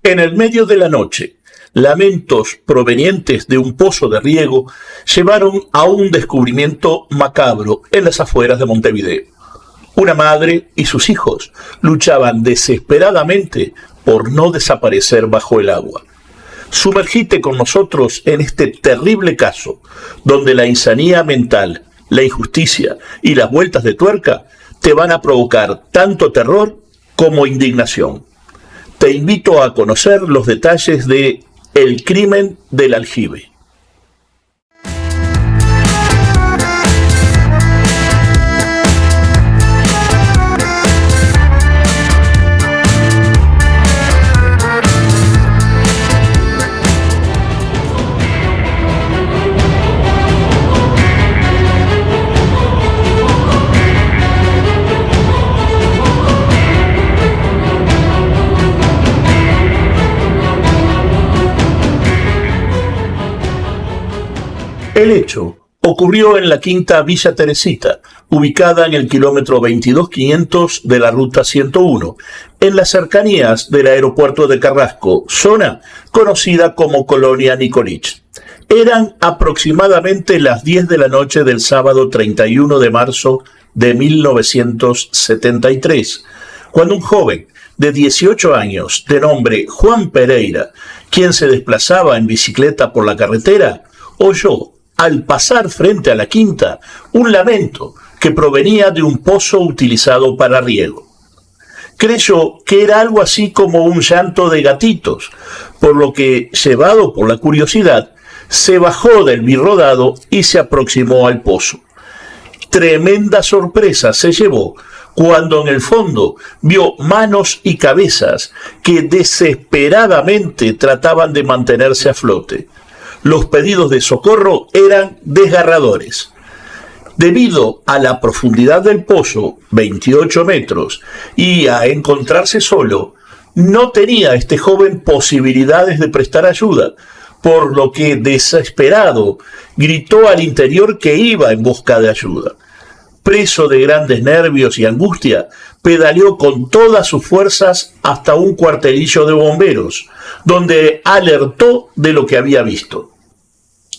En el medio de la noche, lamentos provenientes de un pozo de riego llevaron a un descubrimiento macabro en las afueras de Montevideo. Una madre y sus hijos luchaban desesperadamente por no desaparecer bajo el agua. Sumergite con nosotros en este terrible caso, donde la insanía mental, la injusticia y las vueltas de tuerca te van a provocar tanto terror como indignación. Te invito a conocer los detalles de El crimen del aljibe. El hecho ocurrió en la quinta Villa Teresita, ubicada en el kilómetro 22.500 de la ruta 101, en las cercanías del aeropuerto de Carrasco, zona conocida como Colonia Nicolich. Eran aproximadamente las 10 de la noche del sábado 31 de marzo de 1973, cuando un joven de 18 años, de nombre Juan Pereira, quien se desplazaba en bicicleta por la carretera, oyó, al pasar frente a la quinta, un lamento que provenía de un pozo utilizado para riego. Creyó que era algo así como un llanto de gatitos, por lo que, llevado por la curiosidad, se bajó del birrodado y se aproximó al pozo. Tremenda sorpresa se llevó cuando en el fondo vio manos y cabezas que desesperadamente trataban de mantenerse a flote. Los pedidos de socorro eran desgarradores. Debido a la profundidad del pozo, 28 metros, y a encontrarse solo, no tenía este joven posibilidades de prestar ayuda, por lo que, desesperado, gritó al interior que iba en busca de ayuda. Preso de grandes nervios y angustia, pedaleó con todas sus fuerzas hasta un cuartelillo de bomberos, donde alertó de lo que había visto.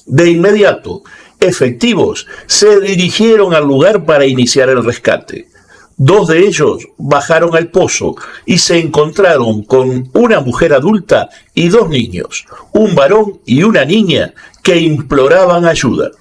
De inmediato, efectivos se dirigieron al lugar para iniciar el rescate. 2 de ellos bajaron al pozo y se encontraron con una mujer adulta y 2 niños, un varón y una niña, que imploraban ayuda.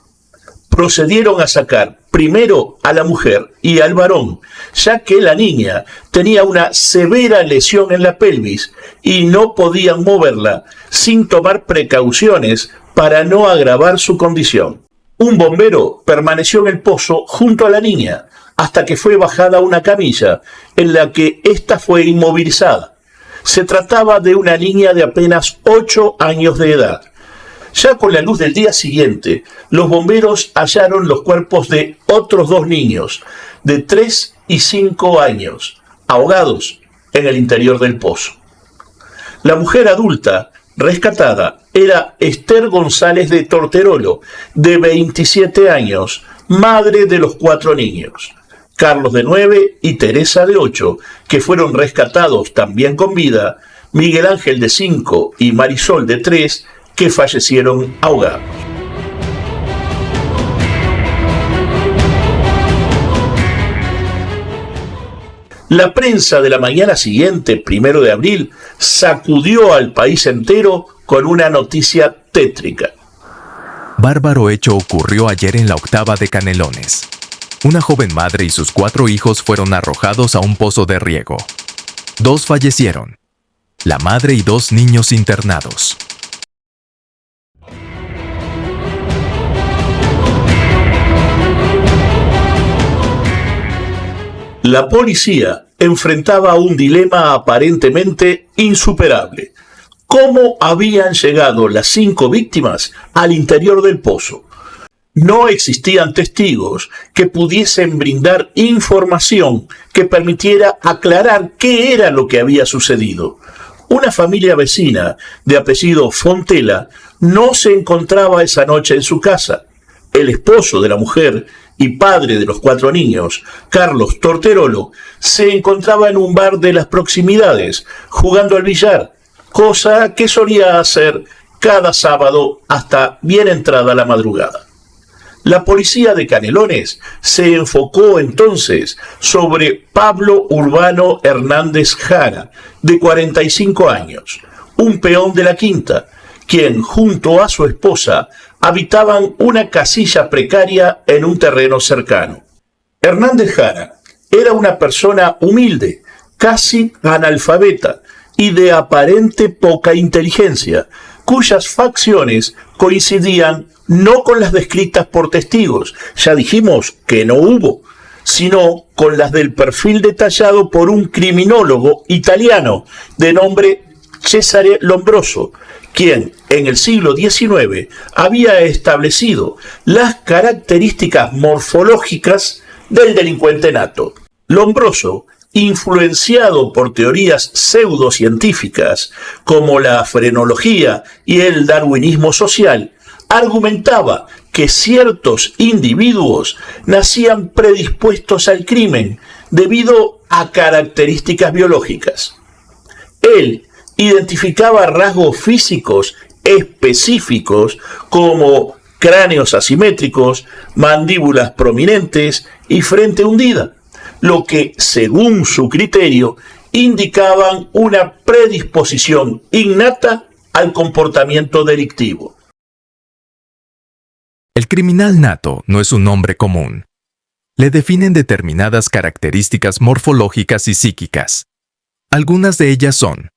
Procedieron a sacar primero a la mujer y al varón, ya que la niña tenía una severa lesión en la pelvis y no podían moverla sin tomar precauciones para no agravar su condición. Un bombero permaneció en el pozo junto a la niña hasta que fue bajada a una camilla en la que ésta fue inmovilizada. Se trataba de una niña de apenas 8 años de edad. Ya con la luz del día siguiente, los bomberos hallaron los cuerpos de otros 2 niños, de 3 y 5 años, ahogados en el interior del pozo. La mujer adulta rescatada era Esther González de Torterolo, de 27 años, madre de los 4 niños, Carlos de 9 y Teresa de 8, que fueron rescatados también con vida, Miguel Ángel de 5 y Marisol de 3, que fallecieron ahogados. La prensa de la mañana siguiente, 1 de abril, sacudió al país entero con una noticia tétrica. Bárbaro hecho ocurrió ayer en la octava de Canelones. Una joven madre y sus 4 hijos fueron arrojados a un pozo de riego. 2 fallecieron, la madre y 2 niños internados. La policía enfrentaba un dilema aparentemente insuperable. ¿Cómo habían llegado las 5 víctimas al interior del pozo? No existían testigos que pudiesen brindar información que permitiera aclarar qué era lo que había sucedido. Una familia vecina de apellido Fontela no se encontraba esa noche en su casa. El esposo de la mujer y padre de los 4 niños, Carlos Torterolo, se encontraba en un bar de las proximidades, jugando al billar, cosa que solía hacer cada sábado hasta bien entrada la madrugada. La policía de Canelones se enfocó entonces sobre Pablo Urbano Hernández Jara, de 45 años, un peón de la quinta, quien junto a su esposa habitaban una casilla precaria en un terreno cercano. Hernández Jara era una persona humilde, casi analfabeta y de aparente poca inteligencia, cuyas facciones coincidían no con las descritas por testigos, ya dijimos que no hubo, sino con las del perfil detallado por un criminólogo italiano de nombre Cesare Lombroso, quien en el siglo XIX había establecido las características morfológicas del delincuente nato. Lombroso, influenciado por teorías pseudocientíficas como la frenología y el darwinismo social, argumentaba que ciertos individuos nacían predispuestos al crimen debido a características biológicas. Él identificaba rasgos físicos específicos como cráneos asimétricos, mandíbulas prominentes y frente hundida, lo que, según su criterio, indicaban una predisposición innata al comportamiento delictivo. El criminal nato no es un nombre común. Le definen determinadas características morfológicas y psíquicas. Algunas de ellas son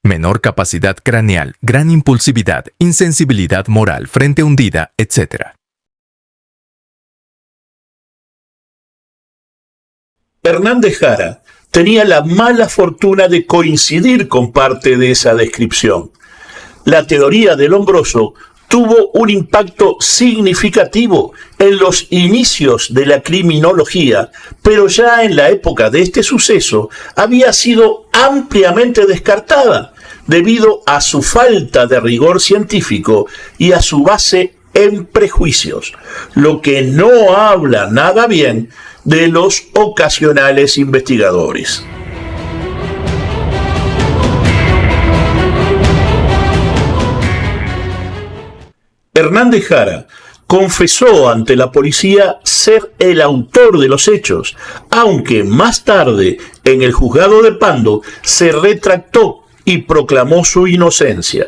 menor capacidad craneal, gran impulsividad, insensibilidad moral, frente hundida, etc. Hernández Jara tenía la mala fortuna de coincidir con parte de esa descripción. La teoría de Lombroso tuvo un impacto significativo en los inicios de la criminología, pero ya en la época de este suceso había sido ampliamente descartada debido a su falta de rigor científico y a su base en prejuicios, lo que no habla nada bien de los ocasionales investigadores. Hernández Jara confesó ante la policía ser el autor de los hechos, aunque más tarde, en el juzgado de Pando, se retractó y proclamó su inocencia.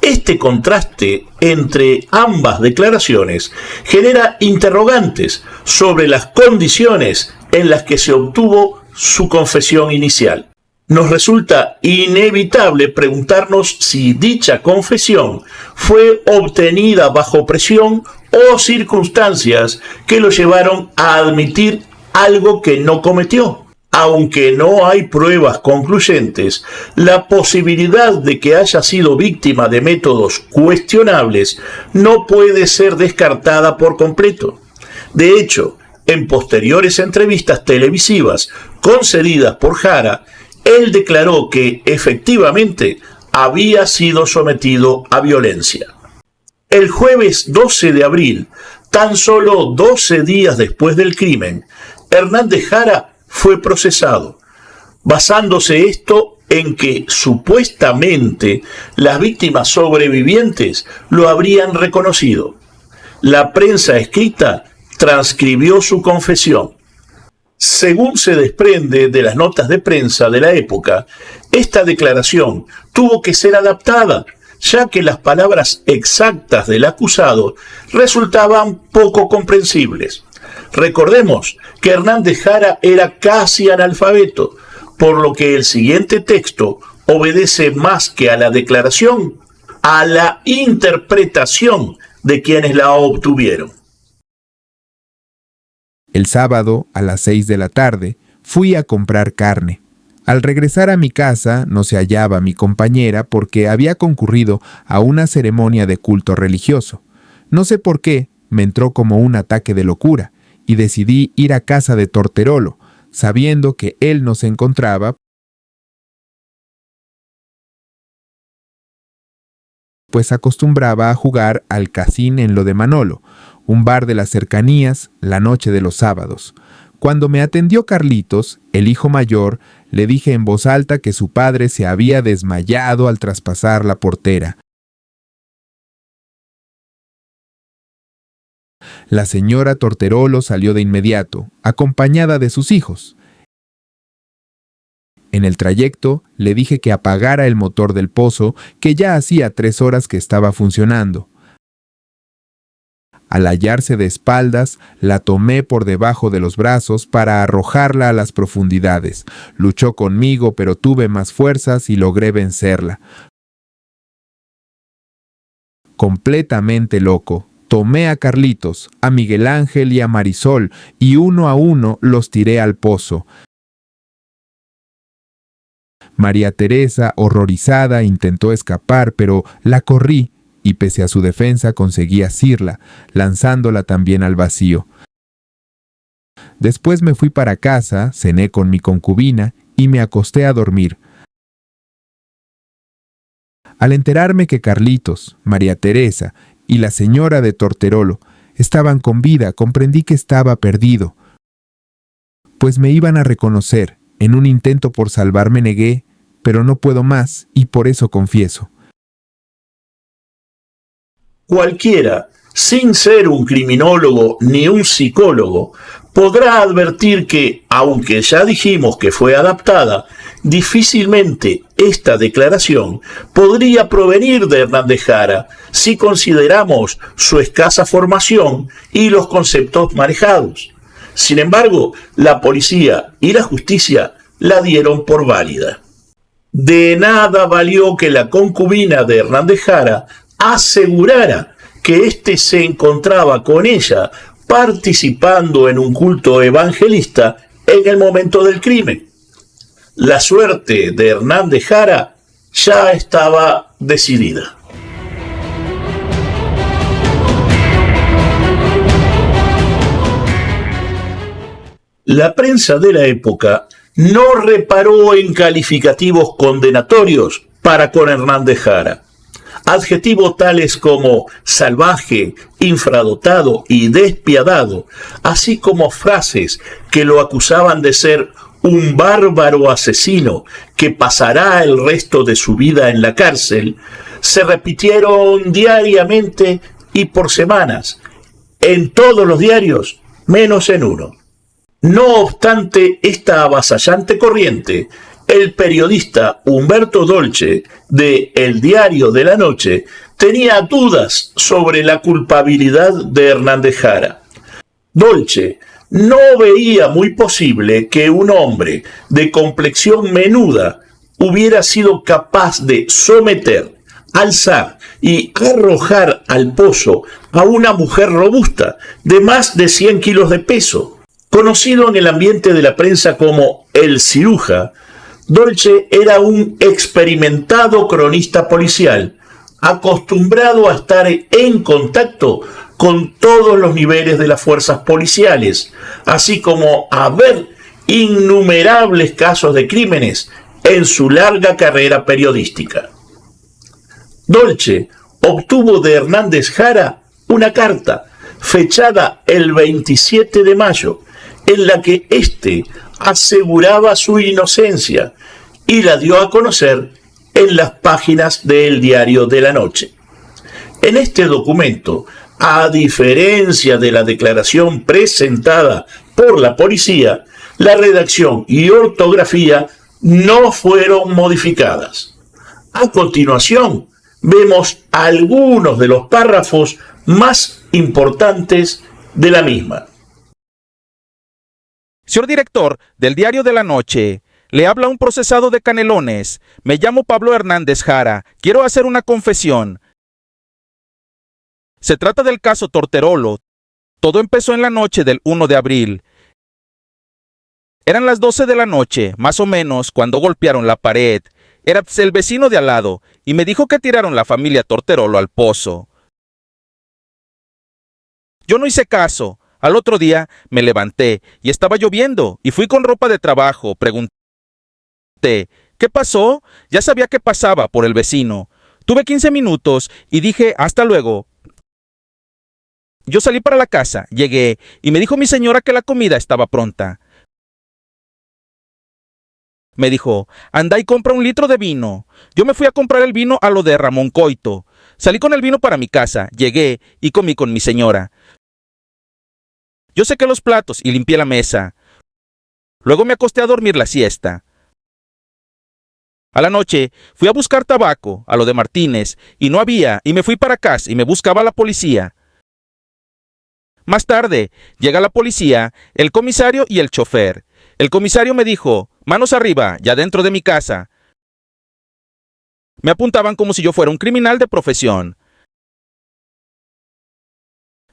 Este contraste entre ambas declaraciones genera interrogantes sobre las condiciones en las que se obtuvo su confesión inicial. Nos resulta inevitable preguntarnos si dicha confesión fue obtenida bajo presión o circunstancias que lo llevaron a admitir algo que no cometió. Aunque no hay pruebas concluyentes, la posibilidad de que haya sido víctima de métodos cuestionables no puede ser descartada por completo. De hecho, en posteriores entrevistas televisivas concedidas por Jara, él declaró que efectivamente había sido sometido a violencia. El jueves 12 de abril, tan solo 12 días después del crimen, Hernández Jara fue procesado, basándose esto en que supuestamente las víctimas sobrevivientes lo habrían reconocido. La prensa escrita transcribió su confesión. Según se desprende de las notas de prensa de la época, esta declaración tuvo que ser adaptada, ya que las palabras exactas del acusado resultaban poco comprensibles. Recordemos que Hernández Jara era casi analfabeto, por lo que el siguiente texto obedece más que a la declaración, a la interpretación de quienes la obtuvieron. El sábado, a las 6 de la tarde, fui a comprar carne. Al regresar a mi casa no se hallaba mi compañera porque había concurrido a una ceremonia de culto religioso. No sé por qué, me entró como un ataque de locura y decidí ir a casa de Torterolo, sabiendo que él no se encontraba, pues acostumbraba a jugar al casín en lo de Manolo, un bar de las cercanías, la noche de los sábados. Cuando me atendió Carlitos, el hijo mayor, Le dije en voz alta que su padre se había desmayado al traspasar la portera. La señora Torterolo salió de inmediato, acompañada de sus hijos. En el trayecto, le dije que apagara el motor del pozo, que ya hacía 3 horas que estaba funcionando. Al hallarse de espaldas, la tomé por debajo de los brazos para arrojarla a las profundidades. Luchó conmigo, pero tuve más fuerzas y logré vencerla. Completamente loco, tomé a Carlitos, a Miguel Ángel y a Marisol, y uno a uno los tiré al pozo. María Teresa, horrorizada, intentó escapar, pero la corrí, y pese a su defensa conseguí asirla, lanzándola también al vacío. Después me fui para casa, cené con mi concubina y me acosté a dormir. Al enterarme que Carlitos, María Teresa y la señora de Torterolo estaban con vida, comprendí que estaba perdido, pues me iban a reconocer. En un intento por salvarme negué, pero no puedo más y por eso confieso. Cualquiera, sin ser un criminólogo ni un psicólogo, podrá advertir que, aunque ya dijimos que fue adaptada, difícilmente esta declaración podría provenir de Hernández Jara si consideramos su escasa formación y los conceptos manejados. Sin embargo, la policía y la justicia la dieron por válida. De nada valió que la concubina de Hernández Jara asegurara que éste se encontraba con ella participando en un culto evangelista en el momento del crimen. La suerte de Hernández Jara ya estaba decidida. La prensa de la época no reparó en calificativos condenatorios para con Hernández Jara. Adjetivos tales como salvaje, infradotado y despiadado, así como frases que lo acusaban de ser un bárbaro asesino que pasará el resto de su vida en la cárcel, se repitieron diariamente y por semanas, en todos los diarios, menos en uno. No obstante esta avasallante corriente, el periodista Humberto Dolce, de El Diario de la Noche, tenía dudas sobre la culpabilidad de Hernández Jara. Dolce no veía muy posible que un hombre de complexión menuda hubiera sido capaz de someter, alzar y arrojar al pozo a una mujer robusta de más de 100 kilos de peso. Conocido en el ambiente de la prensa como el ciruja, Dolce era un experimentado cronista policial, acostumbrado a estar en contacto con todos los niveles de las fuerzas policiales, así como a ver innumerables casos de crímenes en su larga carrera periodística. Dolce obtuvo de Hernández Jara una carta fechada el 27 de mayo, en la que éste aseguraba su inocencia y la dio a conocer en las páginas del Diario de la Noche. En este documento, a diferencia de la declaración presentada por la policía, la redacción y ortografía no fueron modificadas. A continuación, vemos algunos de los párrafos más importantes de la misma. Señor director del Diario de la Noche, le habla un procesado de Canelones. Me llamo Pablo Hernández Jara. Quiero hacer una confesión. Se trata del caso Torterolo. Todo empezó en la noche del 1 de abril. Eran las 12 de la noche, más o menos, cuando golpearon la pared. Era el vecino de al lado y me dijo que tiraron la familia Torterolo al pozo. Yo no hice caso. Al otro día me levanté y estaba lloviendo y fui con ropa de trabajo. Pregunté, ¿qué pasó? Ya sabía que pasaba por el vecino. Tuve 15 minutos y dije, hasta luego. Yo salí para la casa, llegué y me dijo mi señora que la comida estaba pronta. Me dijo, anda y compra 1 litro de vino. Yo me fui a comprar el vino a lo de Ramón Coito. Salí con el vino para mi casa, llegué y comí con mi señora. Yo sequé los platos y limpié la mesa. Luego me acosté a dormir la siesta. A la noche fui a buscar tabaco a lo de Martínez y no había, y me fui para casa y me buscaba la policía. Más tarde llega la policía, el comisario y el chofer. El comisario me dijo, manos arriba, ya dentro de mi casa. Me apuntaban como si yo fuera un criminal de profesión.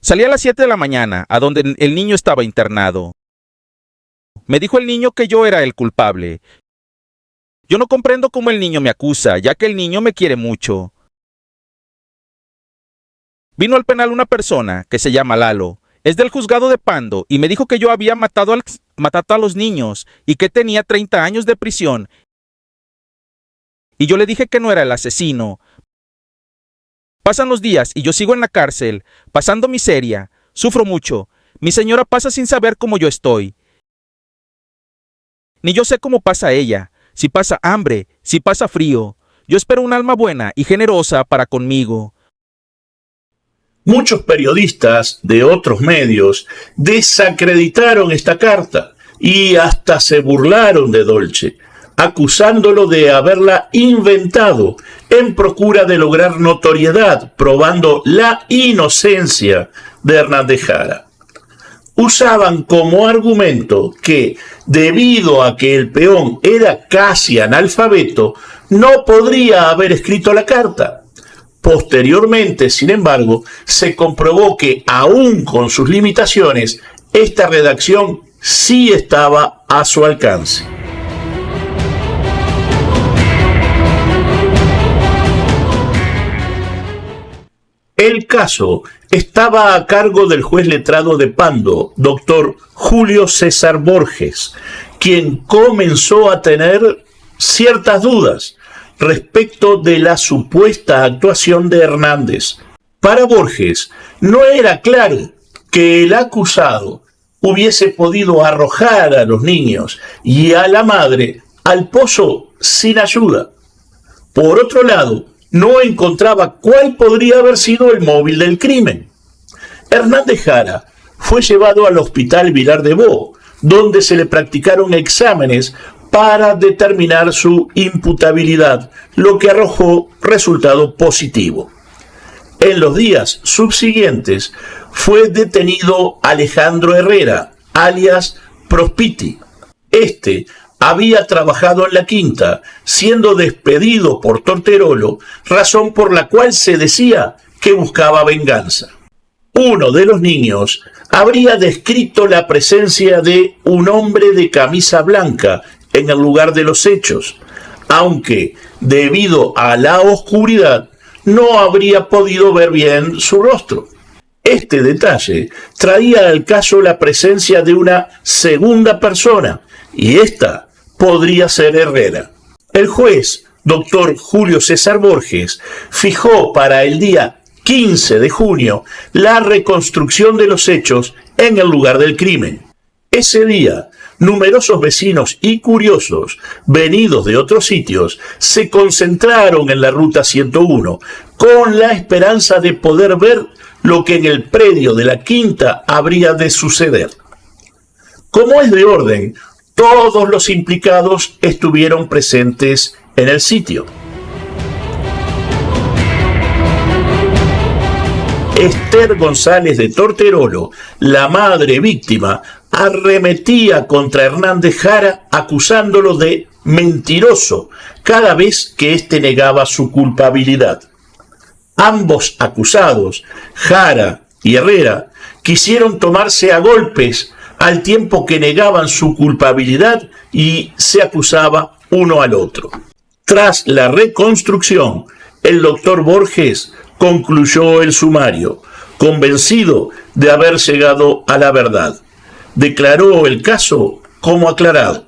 Salí a las 7 de la mañana, a donde el niño estaba internado. Me dijo el niño que yo era el culpable. Yo no comprendo cómo el niño me acusa, ya que el niño me quiere mucho. Vino al penal una persona que se llama Lalo. Es del juzgado de Pando y me dijo que yo había matado a los niños y que tenía 30 años de prisión. Y yo le dije que no era el asesino. Pasan los días y yo sigo en la cárcel, pasando miseria, sufro mucho. Mi señora pasa sin saber cómo yo estoy. Ni yo sé cómo pasa ella, si pasa hambre, si pasa frío. Yo espero un alma buena y generosa para conmigo. Muchos periodistas de otros medios desacreditaron esta carta y hasta se burlaron de Dolce, acusándolo de haberla inventado en procura de lograr notoriedad, probando la inocencia de Hernández Jara. Usaban como argumento que, debido a que el peón era casi analfabeto, no podría haber escrito la carta. Posteriormente, sin embargo, se comprobó que, aún con sus limitaciones, esta redacción sí estaba a su alcance. El caso estaba a cargo del juez letrado de Pando, doctor Julio César Borges, quien comenzó a tener ciertas dudas respecto de la supuesta actuación de Hernández. Para Borges, no era claro que el acusado hubiese podido arrojar a los niños y a la madre al pozo sin ayuda. Por otro lado, no encontraba cuál podría haber sido el móvil del crimen. Hernández Jara fue llevado al Hospital Vilar de Bo, donde se le practicaron exámenes para determinar su imputabilidad, lo que arrojó resultado positivo. En los días subsiguientes fue detenido Alejandro Herrera, alias Prospiti. Este había trabajado en la quinta, siendo despedido por Torterolo, razón por la cual se decía que buscaba venganza. Uno de los niños habría descrito la presencia de un hombre de camisa blanca en el lugar de los hechos, aunque debido a la oscuridad no habría podido ver bien su rostro. Este detalle traía al caso la presencia de una segunda persona, y esta podría ser Herrera. El juez, doctor Julio César Borges, fijó para el día 15 de junio la reconstrucción de los hechos en el lugar del crimen. Ese día, numerosos vecinos y curiosos, venidos de otros sitios, se concentraron en la ruta 101 con la esperanza de poder ver lo que en el predio de la quinta habría de suceder. Como es de orden, todos los implicados estuvieron presentes en el sitio. Esther González de Torterolo, la madre víctima, arremetía contra Hernández Jara acusándolo de mentiroso cada vez que éste negaba su culpabilidad. Ambos acusados, Jara y Herrera, quisieron tomarse a golpes al tiempo que negaban su culpabilidad y se acusaba uno al otro. Tras la reconstrucción, el doctor Borges concluyó el sumario, convencido de haber llegado a la verdad. Declaró el caso como aclarado.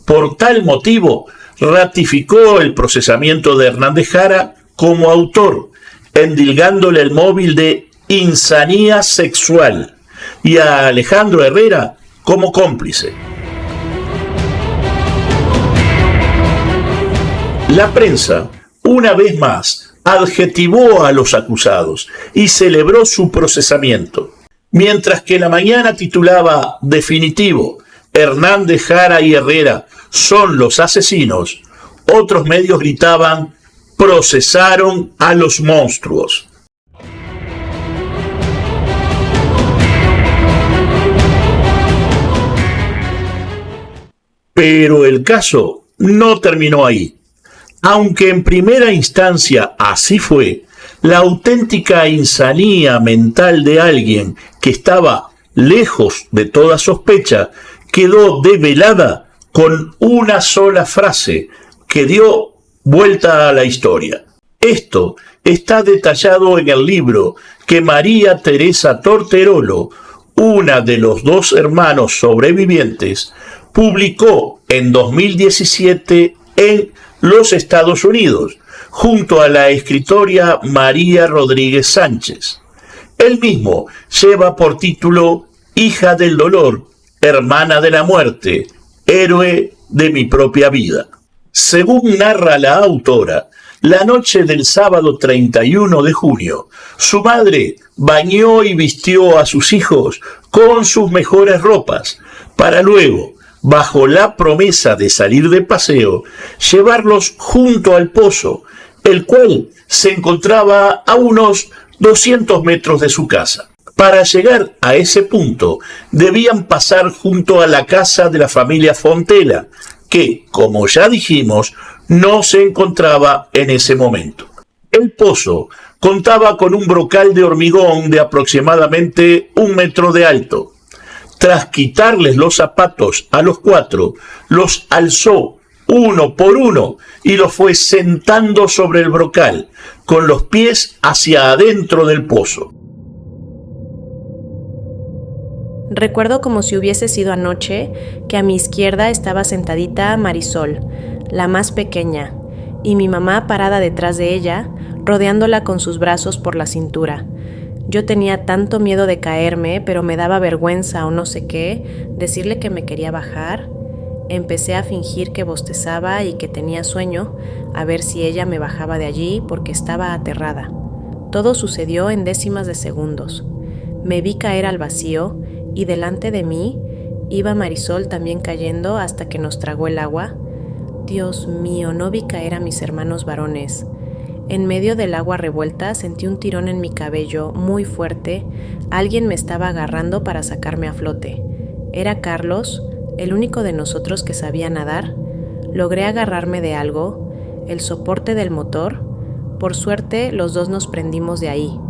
Por tal motivo, ratificó el procesamiento de Hernández Jara como autor, endilgándole el móvil de insanía sexual y a Alejandro Herrera como cómplice. La prensa, una vez más, adjetivó a los acusados y celebró su procesamiento. Mientras que la mañana titulaba definitivo, Hernández, Jara y Herrera son los asesinos, otros medios gritaban, procesaron a los monstruos. Pero el caso no terminó ahí. Aunque en primera instancia así fue, la auténtica insanía mental de alguien que estaba lejos de toda sospecha quedó develada con una sola frase que dio vuelta a la historia. Esto está detallado en el libro que María Teresa Torterolo, una de los dos hermanos sobrevivientes, publicó en 2017 en los Estados Unidos, junto a la escritora María Rodríguez Sánchez. El mismo lleva por título Hija del dolor, hermana de la muerte, héroe de mi propia vida. Según narra la autora, la noche del sábado 31 de junio, su madre bañó y vistió a sus hijos con sus mejores ropas, para luego, bajo la promesa de salir de paseo, llevarlos junto al pozo, el cual se encontraba a unos 200 metros de su casa. Para llegar a ese punto, debían pasar junto a la casa de la familia Fontela, que, como ya dijimos, no se encontraba en ese momento. El pozo contaba con un brocal de hormigón de aproximadamente 1 metro de alto. Tras quitarles los zapatos a los 4, los alzó uno por uno y los fue sentando sobre el brocal, con los pies hacia adentro del pozo. Recuerdo como si hubiese sido anoche que a mi izquierda estaba sentadita Marisol, la más pequeña, y mi mamá parada detrás de ella, rodeándola con sus brazos por la cintura. Yo tenía tanto miedo de caerme, pero me daba vergüenza o no sé qué, decirle que me quería bajar. Empecé a fingir que bostezaba y que tenía sueño, a ver si ella me bajaba de allí porque estaba aterrada. Todo sucedió en décimas de segundos. Me vi caer al vacío y delante de mí iba Marisol también cayendo hasta que nos tragó el agua. Dios mío, no vi caer a mis hermanos varones. En medio del agua revuelta sentí un tirón en mi cabello muy fuerte. Alguien me estaba agarrando para sacarme a flote. Era Carlos, el único de nosotros que sabía nadar. Logré agarrarme de algo, el soporte del motor. Por suerte, los dos nos prendimos de ahí.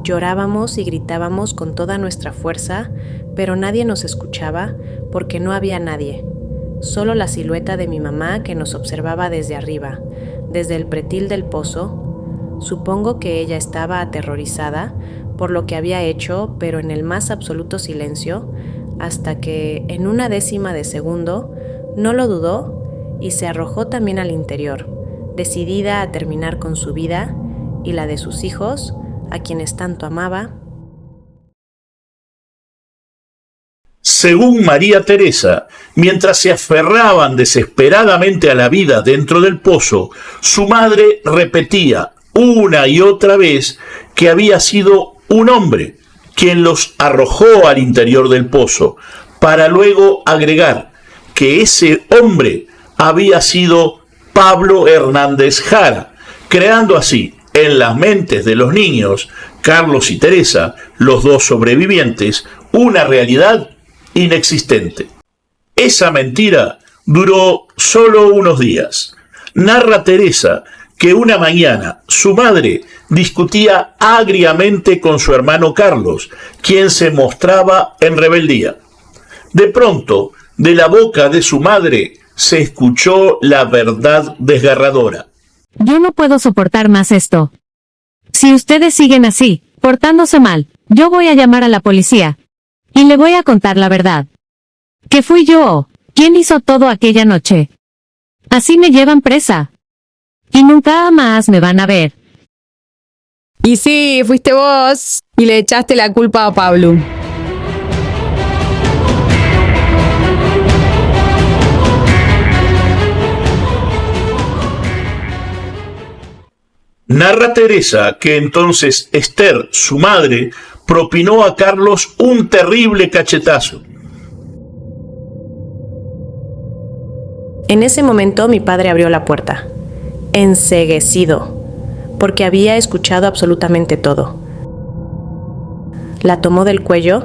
Llorábamos y gritábamos con toda nuestra fuerza, pero nadie nos escuchaba porque no había nadie. Solo la silueta de mi mamá que nos observaba desde arriba, desde el pretil del pozo. Supongo que ella estaba aterrorizada por lo que había hecho, pero en el más absoluto silencio, hasta que, en una décima de segundo, no lo dudó y se arrojó también al interior, decidida a terminar con su vida y la de sus hijos, a quienes tanto amaba. Según María Teresa, mientras se aferraban desesperadamente a la vida dentro del pozo, su madre repetía una y otra vez que había sido un hombre quien los arrojó al interior del pozo, para luego agregar que ese hombre había sido Pablo Hernández Jara, creando así en las mentes de los niños, Carlos y Teresa, los dos sobrevivientes, una realidad inexistente. Esa mentira duró solo unos días. Narra Teresa que una mañana su madre discutía agriamente con su hermano Carlos, quien se mostraba en rebeldía. De pronto, de la boca de su madre se escuchó la verdad desgarradora. Yo no puedo soportar más esto. Si ustedes siguen así, portándose mal, yo voy a llamar a la policía. Y le voy a contar la verdad. Que fui yo, quien hizo todo aquella noche. Así me llevan presa. Y nunca más me van a ver. Y sí, fuiste vos. Y le echaste la culpa a Pablo. Narra Teresa que entonces Esther, su madre, propinó a Carlos un terrible cachetazo. En ese momento mi padre abrió la puerta, enceguecido, porque había escuchado absolutamente todo. La tomó del cuello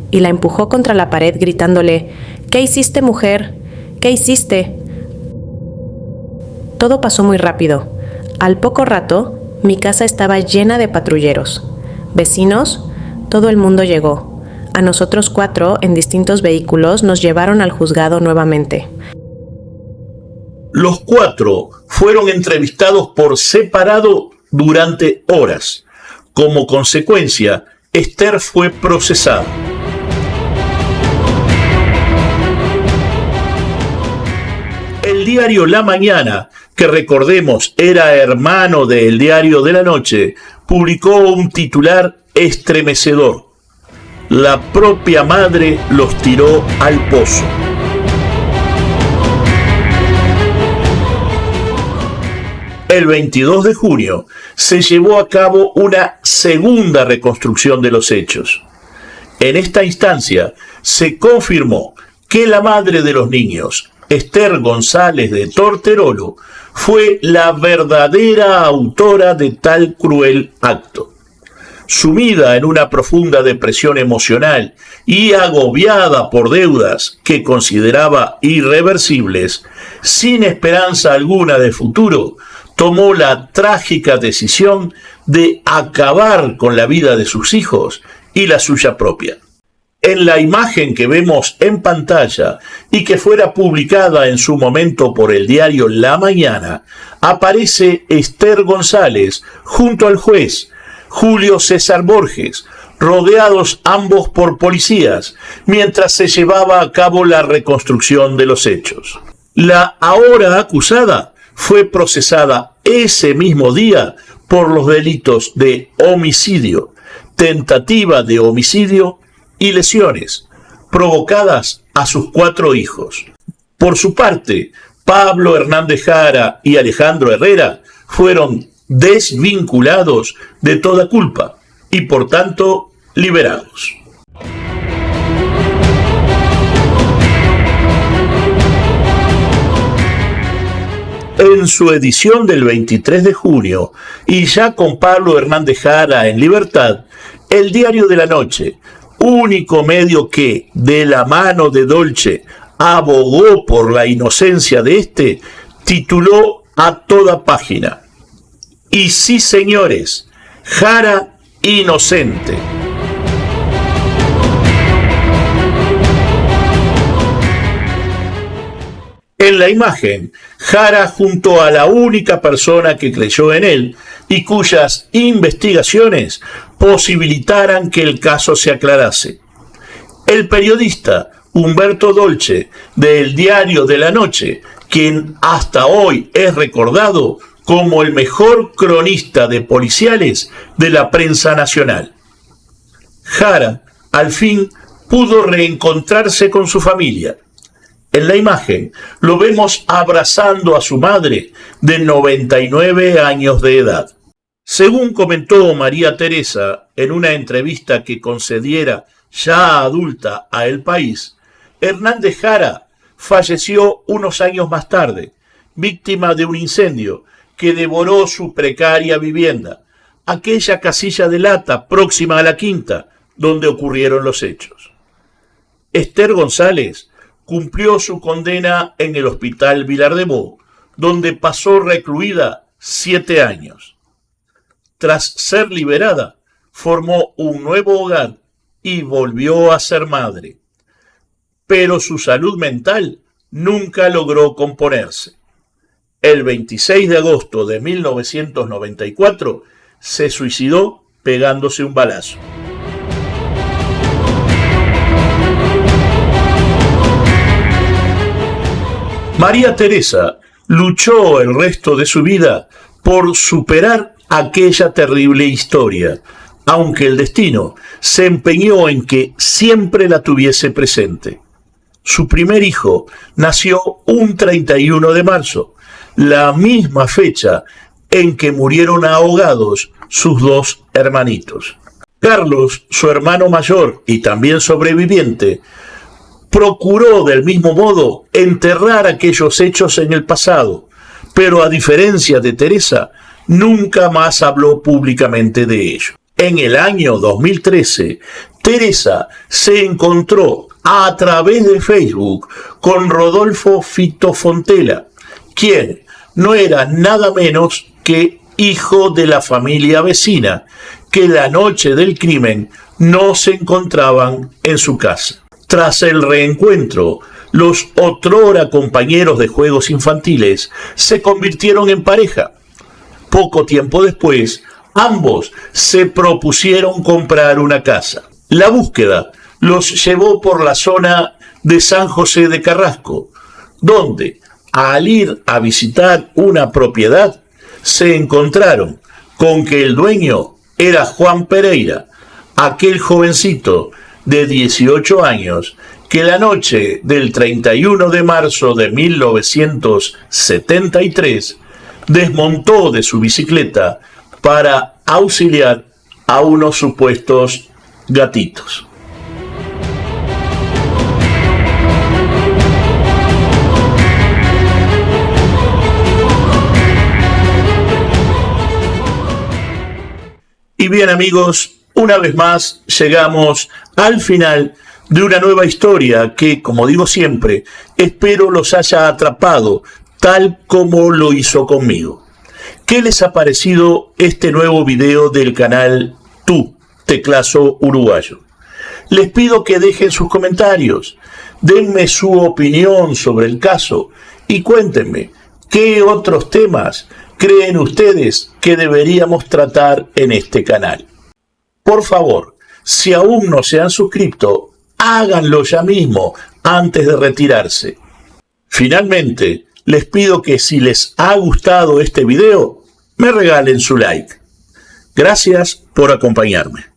y la empujó contra la pared gritándole: «¿Qué hiciste, mujer? ¿Qué hiciste?». Todo pasó muy rápido. Al poco rato, mi casa estaba llena de patrulleros. Vecinos, todo el mundo llegó. A nosotros 4, en distintos vehículos, nos llevaron al juzgado nuevamente. Los 4 fueron entrevistados por separado durante horas. Como consecuencia, Esther fue procesada. El diario La Mañana, que recordemos era hermano del Diario de la Noche, publicó un titular estremecedor: «La propia madre los tiró al pozo». El 22 de junio se llevó a cabo una segunda reconstrucción de los hechos. En esta instancia se confirmó que la madre de los niños, Esther González de Torterolo, fue la verdadera autora de tal cruel acto. Sumida en una profunda depresión emocional y agobiada por deudas que consideraba irreversibles, sin esperanza alguna de futuro, tomó la trágica decisión de acabar con la vida de sus hijos y la suya propia. En la imagen que vemos en pantalla y que fuera publicada en su momento por el diario La Mañana, aparece Esther González junto al juez Julio César Borges, rodeados ambos por policías, mientras se llevaba a cabo la reconstrucción de los hechos. La ahora acusada fue procesada ese mismo día por los delitos de homicidio, tentativa de homicidio y lesiones provocadas a sus 4 hijos. Por su parte, Pablo Hernández Jara y Alejandro Herrera fueron desvinculados de toda culpa y por tanto liberados. En su edición del 23 de junio, y ya con Pablo Hernández Jara en libertad, el Diario de la Noche, único medio que, de la mano de Dolce, abogó por la inocencia de este, tituló a toda página: «Y sí, señores, Jara inocente». En la imagen, Jara, junto a la única persona que creyó en él y cuyas investigaciones posibilitaran que el caso se aclarase. El periodista Humberto Dolce, del Diario de la Noche, quien hasta hoy es recordado como el mejor cronista de policiales de la prensa nacional. Jara, al fin, pudo reencontrarse con su familia. En la imagen lo vemos abrazando a su madre de 99 años de edad. Según comentó María Teresa en una entrevista que concediera ya adulta a El País, Hernández Jara falleció unos años más tarde, víctima de un incendio que devoró su precaria vivienda, aquella casilla de lata próxima a la Quinta, donde ocurrieron los hechos. Esther González cumplió su condena en el Hospital Vilar de Bo, donde pasó recluida 7 años. Tras ser liberada, formó un nuevo hogar y volvió a ser madre. Pero su salud mental nunca logró componerse. El 26 de agosto de 1994 se suicidó pegándose un balazo. María Teresa luchó el resto de su vida por superar aquella terrible historia, aunque el destino se empeñó en que siempre la tuviese presente. Su primer hijo nació un 31 de marzo, la misma fecha en que murieron ahogados sus dos hermanitos. Carlos, su hermano mayor y también sobreviviente, procuró del mismo modo enterrar aquellos hechos en el pasado, pero a diferencia de Teresa, nunca más habló públicamente de ello. En el año 2013, Teresa se encontró a través de Facebook con Rodolfo Fito Fontela, quien no era nada menos que hijo de la familia vecina, que la noche del crimen no se encontraban en su casa. Tras el reencuentro, los otrora compañeros de juegos infantiles se convirtieron en pareja. Poco tiempo después, ambos se propusieron comprar una casa. La búsqueda los llevó por la zona de San José de Carrasco, donde, al ir a visitar una propiedad, se encontraron con que el dueño era Juan Pereira, aquel jovencito de 18 años que la noche del 31 de marzo de 1973 desmontó de su bicicleta para auxiliar a unos supuestos gatitos. Y bien amigos, una vez más llegamos al final de una nueva historia que, como digo siempre, espero los haya atrapado tal como lo hizo conmigo. ¿Qué les ha parecido este nuevo video del canal Tú, Teclazo Uruguayo? Les pido que dejen sus comentarios, denme su opinión sobre el caso y cuéntenme qué otros temas creen ustedes que deberíamos tratar en este canal. Por favor, si aún no se han suscrito, háganlo ya mismo antes de retirarse. Finalmente, les pido que si les ha gustado este video, me regalen su like. Gracias por acompañarme.